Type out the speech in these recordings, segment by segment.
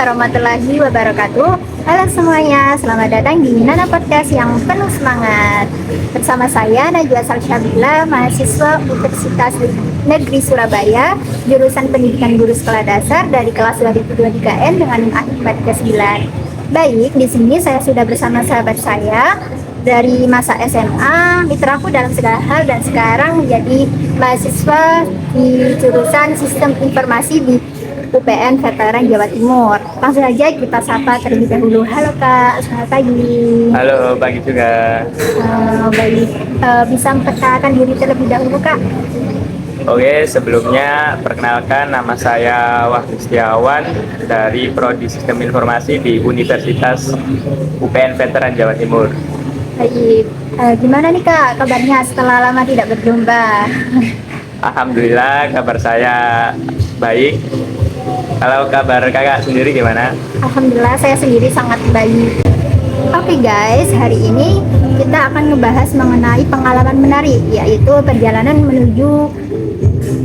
warahmatullahi wabarakatuh. Halo semuanya, selamat datang di Nana Podcast yang penuh semangat. Bersama saya Najwa Salsabila, mahasiswa Universitas Negeri Surabaya, jurusan Pendidikan Guru Sekolah Dasar dari kelas 2023N dengan NIM 439. Baik, di sini saya sudah bersama sahabat saya dari masa SMA, mitraku dalam segala hal, dan sekarang menjadi mahasiswa di jurusan Sistem Informasi di UPN Veteran Jawa Timur. Langsung saja kita sapa terlebih dahulu. Halo Kak, selamat pagi. Halo, pagi juga. Baik, bisa memperkenalkan diri terlebih dahulu Kak? Oke, sebelumnya perkenalkan, nama saya Wahyu Setiawan dari Prodi Sistem Informasi di Universitas UPN Veteran Jawa Timur. Baik, gimana nih Kak kabarnya setelah lama tidak berjumpa? Alhamdulillah, kabar saya baik. Kalau kabar kakak sendiri gimana? Alhamdulillah saya sendiri sangat baik. Oke guys, hari ini kita akan membahas mengenai pengalaman menarik, yaitu perjalanan menuju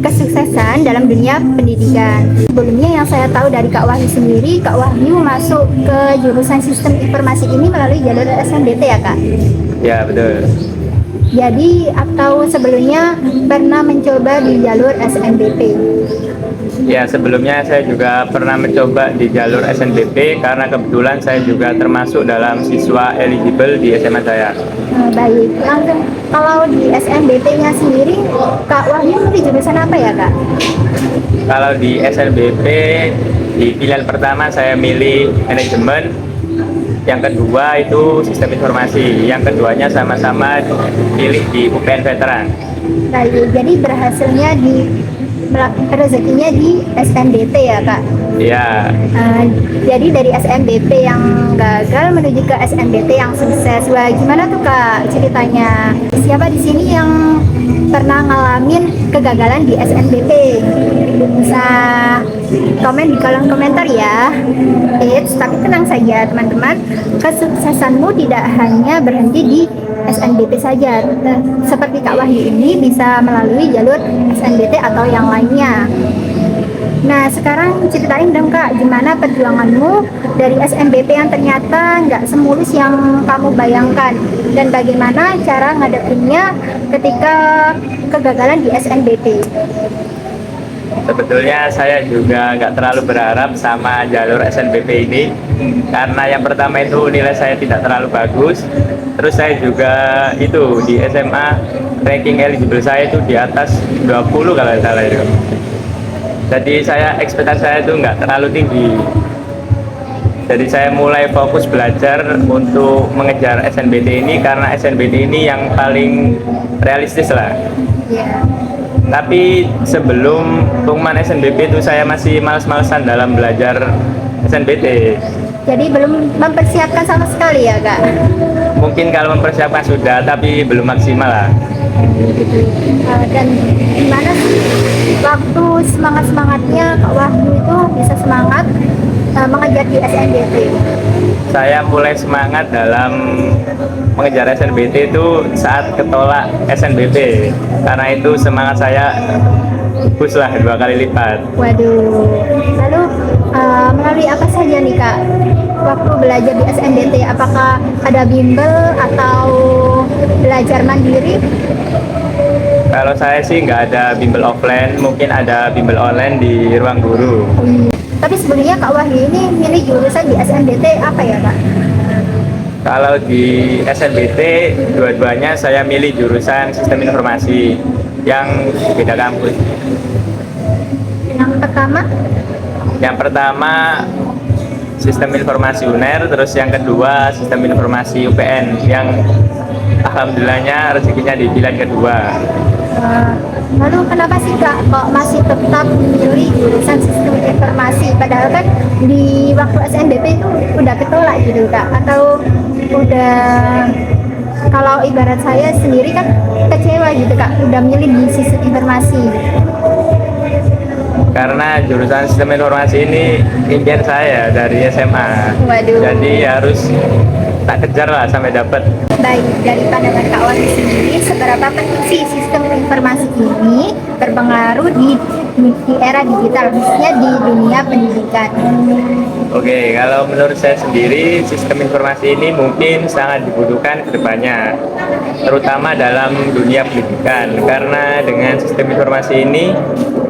kesuksesan dalam dunia pendidikan. Sebelumnya yang saya tahu dari Kak Wahyu sendiri, Kak Wahyu masuk ke jurusan Sistem Informasi ini melalui jalur SNBT ya Kak? Ya, betul. Jadi atau sebelumnya pernah mencoba di jalur SNBP? Ya, sebelumnya saya juga pernah mencoba di jalur SNBP karena kebetulan saya juga termasuk dalam siswa eligible di SMA saya. Baik, langsung kalau di SNBP-nya sendiri, Kak Wahyu di jurusan apa ya Kak? Kalau di SNBP, di pilihan pertama saya milih manajemen, yang kedua itu sistem informasi, yang keduanya sama-sama pilih di UPN Veteran. Baik, jadi berhasilnya di rezekinya di SNBP ya Kak? Iya. Jadi dari SNBP yang gagal menuju ke SNBT yang sukses. Wah, gimana tuh Kak ceritanya? Siapa di sini yang pernah ngalamin kegagalan di SNBP? Bisa komen di kolom komentar ya. Tapi tenang saja teman-teman, kesuksesanmu tidak hanya berhenti di SNBP saja. Seperti Kak Wahyu ini bisa melalui jalur SNBT atau yang lainnya. Nah, sekarang ceritain dong Kak, gimana perjuanganmu dari SNBP yang ternyata nggak semulus yang kamu bayangkan, dan bagaimana cara ngadepinnya ketika kegagalan di SNBP? Sebetulnya saya juga nggak terlalu berharap sama jalur SNBP ini, karena yang pertama itu nilai saya tidak terlalu bagus. Terus saya juga itu di SMA ranking eligible saya itu di atas 20 kalau tidak salah itu. Jadi ekspektasi saya itu nggak terlalu tinggi. Jadi saya mulai fokus belajar untuk mengejar SNBT ini karena SNBT ini yang paling realistis lah. Yeah. Tapi sebelum pengumuman SNBP itu saya masih males-malesan dalam belajar SNBT. Jadi belum mempersiapkan sama sekali ya Kak? Mungkin kalau mempersiapkan sudah, tapi belum maksimal lah. Dan gimana sih waktu semangat-semangatnya Kak Wahyu itu bisa semangat mengejar di SNBT? Saya mulai semangat dalam mengejar SNBT itu saat ketolak SNBP, karena itu semangat saya bagus lah 2 kali lipat. Waduh, lalu melalui apa saja nih Kak waktu belajar di SNBT? Apakah ada bimbel atau belajar mandiri? Kalau saya sih nggak ada bimbel offline, mungkin ada bimbel online di ruang guru. Tapi sebelumnya Kak Wahyu ini milih jurusan di SNBT apa ya Kak? Kalau di SNBT, dua-duanya saya milih jurusan Sistem Informasi yang beda kampus. Yang pertama? Yang pertama Sistem Informasi UNER, terus yang kedua Sistem Informasi UPN yang alhamdulillahnya rezekinya di pilihan kedua. Lalu kenapa sih Kak kok masih tetap memilih jurusan Sistem Informasi, padahal kan di waktu SNBP itu udah ketolak gitu Kak? Atau udah, kalau ibarat saya sendiri kan kecewa gitu Kak udah milih di Sistem Informasi? Karena jurusan Sistem Informasi ini impian saya dari SMA. Waduh. Jadi harus tak kejar lah sampai dapat. Baik, dari pandangan Kak Wahyu sendiri, seberapa penting sih Sistem Informasi ini berpengaruh di di era digital, khususnya di dunia pendidikan. Oke, kalau menurut saya sendiri, sistem informasi ini mungkin sangat dibutuhkan ke depannya, terutama dalam dunia pendidikan, karena dengan sistem informasi ini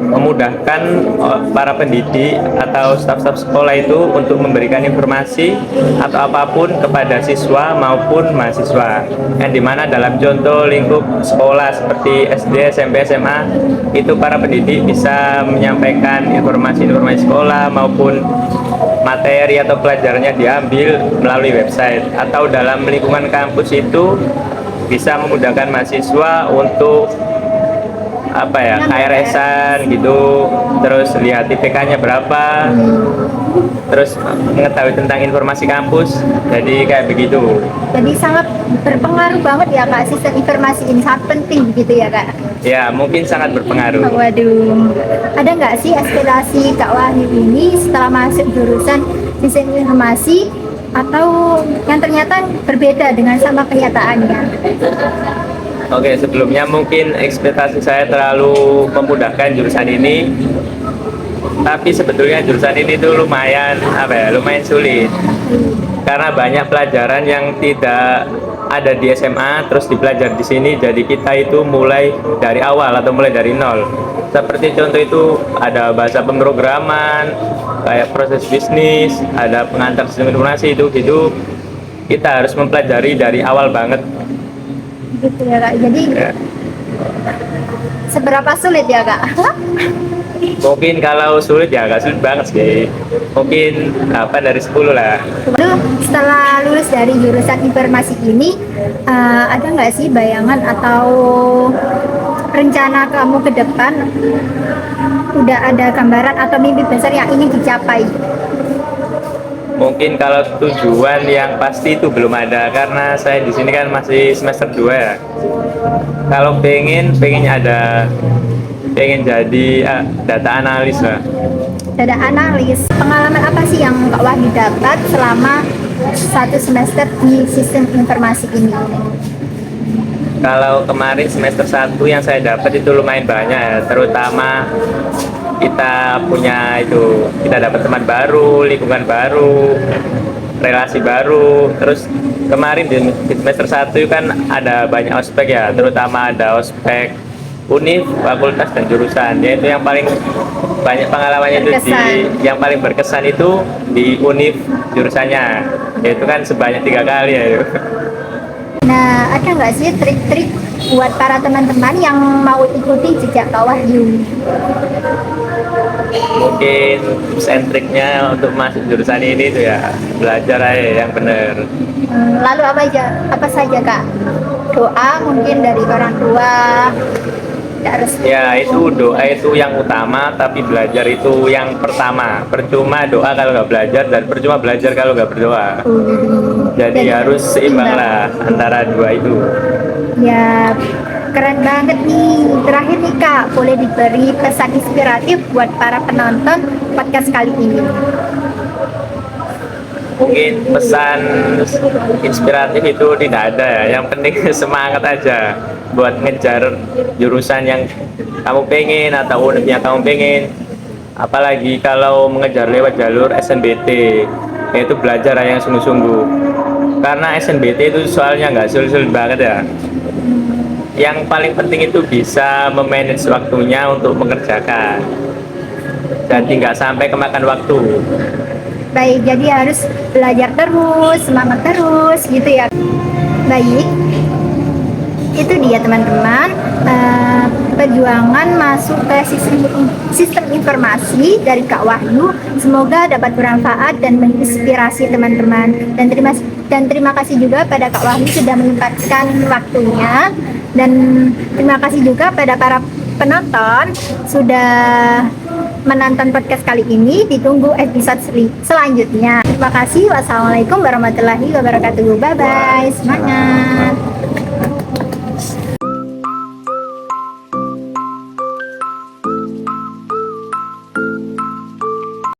memudahkan para pendidik atau staf-staf sekolah itu untuk memberikan informasi atau apapun kepada siswa maupun mahasiswa. Yang dimana dalam contoh lingkup sekolah seperti SD, SMP, SMA, itu para pendidik bisa menyampaikan informasi-informasi sekolah maupun materi atau pelajarannya diambil melalui website, atau dalam lingkungan kampus itu bisa memudahkan mahasiswa untuk apa ya, KRS-an gitu, terus lihat IPK-nya berapa, terus mengetahui tentang informasi kampus, jadi kayak begitu. Jadi sangat berpengaruh banget ya Kak, sistem informasi ini sangat penting begitu ya Kak. Ya, mungkin sangat berpengaruh. Waduh, ada nggak sih aspirasi Kak Wahyu ini setelah masuk jurusan sistem informasi, atau yang ternyata berbeda dengan sama kenyataannya? Oke, sebelumnya mungkin ekspektasi saya terlalu memudahkan jurusan ini, tapi sebetulnya jurusan ini tuh lumayan lumayan sulit, karena banyak pelajaran yang tidak ada di SMA terus dipelajari di sini, jadi kita itu mulai dari awal atau mulai dari nol. Seperti contoh itu ada bahasa pemrograman, kayak proses bisnis, ada pengantar sistem informasi, itu gitu kita harus mempelajari dari awal banget. Gitu ya Kak. Jadi Ya. seberapa sulit ya Kak? Mungkin kalau sulit ya agak sulit banget sih. Mungkin 8 dari 10 lah. Lalu setelah lulus dari jurusan informasi ini, ada nggak sih bayangan atau rencana kamu ke depan? Udah ada gambaran atau mimpi besar yang ingin dicapai? Mungkin kalau tujuan yang pasti itu belum ada, karena saya di sini kan masih semester 2 ya. Kalau pengen jadi data analis lah. Data analis. Pengalaman apa sih yang Kak Wahyu dapat selama 1 semester di sistem informasi ini? Kalau kemarin semester 1 yang saya dapat itu lumayan banyak ya, terutama kita dapat teman baru, lingkungan baru, relasi baru. Terus kemarin di semester 1 kan ada banyak ospek ya, terutama ada ospek univ, fakultas, dan jurusan. Yaitu yang paling banyak pengalamannya itu yang paling berkesan itu di univ jurusannya, yaitu kan sebanyak 3 kali ya itu. Nah, ada nggak sih trik-trik buat para teman-teman yang mau ikuti jejak Kak Wahyu? Mungkin sentriknya untuk masuk jurusan ini tuh ya belajar aja yang bener. Lalu apa saja Kak? Doa mungkin dari orang tua, harus Ya, itu doa itu yang utama, tapi belajar itu yang pertama. Percuma doa kalau nggak belajar, dan percuma belajar kalau nggak berdoa. Jadi harus seimbang lah antara dua itu. Ya, keren banget nih. Terakhir nih Kak, boleh diberi pesan inspiratif buat para penonton podcast kali ini? Mungkin pesan inspiratif itu tidak ada ya. Yang penting semangat aja buat ngejar jurusan yang kamu pengen atau univ yang kamu pengen. Apalagi kalau mengejar lewat jalur SNBT, yaitu belajar yang sungguh-sungguh. Karena SNBT itu soalnya nggak sulit-sulit banget ya. Yang paling penting itu bisa memanage waktunya untuk mengerjakan. Jadi nggak sampai kemakan waktu. Baik, jadi harus belajar terus, semangat terus gitu ya. Baik, itu dia teman-teman, perjuangan masuk ke sistem informasi dari Kak Wahyu. Semoga dapat bermanfaat dan menginspirasi teman-teman. Dan terima kasih juga pada Kak Wahyu sudah menyempatkan waktunya. Dan terima kasih juga pada para penonton sudah menonton podcast kali ini. Ditunggu episode selanjutnya. Terima kasih. Wassalamualaikum warahmatullahi wabarakatuh. Bye bye. Semangat.